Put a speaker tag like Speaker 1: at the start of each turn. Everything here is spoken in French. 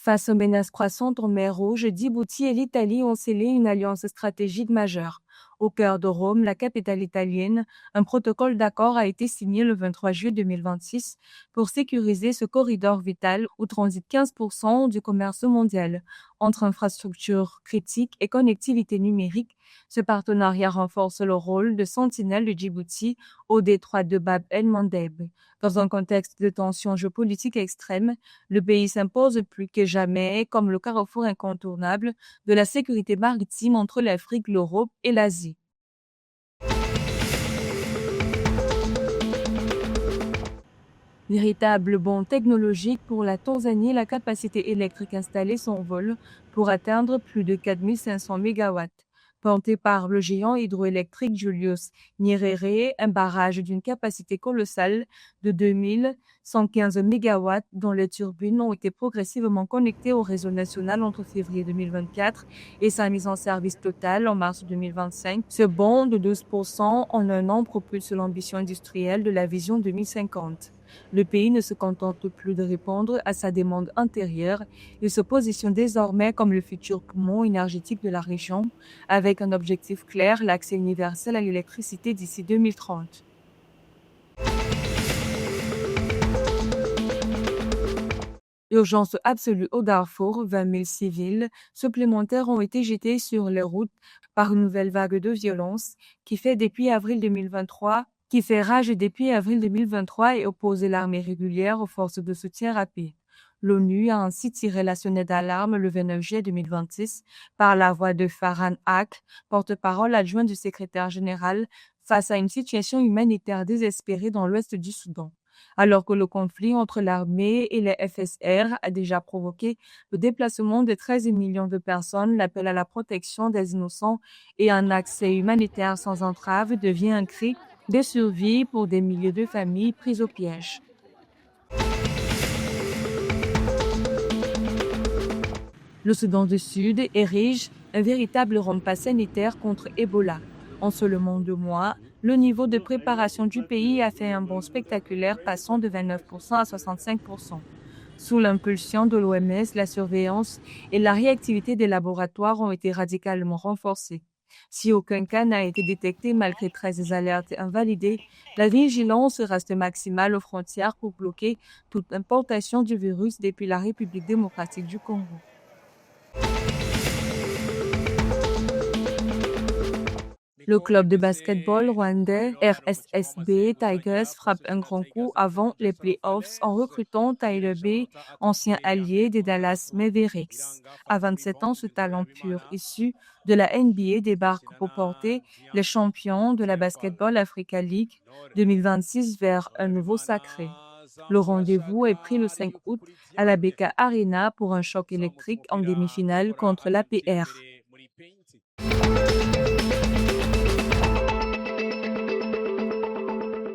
Speaker 1: Face aux menaces croissantes en mer Rouge, Djibouti et l'Italie ont scellé une alliance stratégique majeure. Au cœur de Rome, la capitale italienne, un protocole d'accord a été signé le 23 juillet 2026 pour sécuriser ce corridor vital où transite 15% du commerce mondial. Entre infrastructures critiques et connectivité numérique, ce partenariat renforce le rôle de sentinelle de Djibouti au détroit de Bab el-Mandeb. Dans un contexte de tensions géopolitiques extrêmes, le pays s'impose plus que jamais comme le carrefour incontournable de la sécurité maritime entre l'Afrique, l'Europe et l'Asie. Véritable bond technologique pour la Tanzanie, la capacité électrique installée s'envole pour atteindre plus de 4500 MW. Porté par le géant hydroélectrique Julius Nyerere, un barrage d'une capacité colossale de 2115 MW dont les turbines ont été progressivement connectées au réseau national entre février 2024 et sa mise en service totale en mars 2025. Ce bond de 12% en un an propulse l'ambition industrielle de la vision 2050. Le pays ne se contente plus de répondre à sa demande intérieure, il se positionne désormais comme le futur poumon énergétique de la région, avec un objectif clair, l'accès universel à l'électricité d'ici 2030. Urgence absolue au Darfour, 20 000 civils supplémentaires ont été jetés sur les routes par une nouvelle vague de violence qui fait rage depuis avril 2023 et oppose l'armée régulière aux forces de soutien rapide. L'ONU a ainsi tiré la sonnette d'alarme le 29 juillet 2026 par la voix de Farhan Haq, porte-parole adjoint du secrétaire général, face à une situation humanitaire désespérée dans l'ouest du Soudan. Alors que le conflit entre l'armée et les FSR a déjà provoqué le déplacement de 13 millions de personnes, l'appel à la protection des innocents et un accès humanitaire sans entrave devient un cri de survie pour des milliers de familles prises au piège. Le Soudan du Sud érige un véritable rempart sanitaire contre Ebola. En seulement 2 mois, le niveau de préparation du pays a fait un bond spectaculaire passant de 29% à 65%. Sous l'impulsion de l'OMS, la surveillance et la réactivité des laboratoires ont été radicalement renforcées. Si aucun cas n'a été détecté malgré 13 alertes invalidées, la vigilance reste maximale aux frontières pour bloquer toute importation du virus depuis la République démocratique du Congo. Le club de basketball rwandais RSSB Tigers frappe un grand coup avant les playoffs en recrutant Tyler Bay, ancien allié des Dallas Mavericks. À 27 ans, ce talent pur issu de la NBA débarque pour porter les champions de la Basketball Africa League 2026 vers un nouveau sacré. Le rendez-vous est pris le 5 août à la BK Arena pour un choc électrique en demi-finale contre l'APR.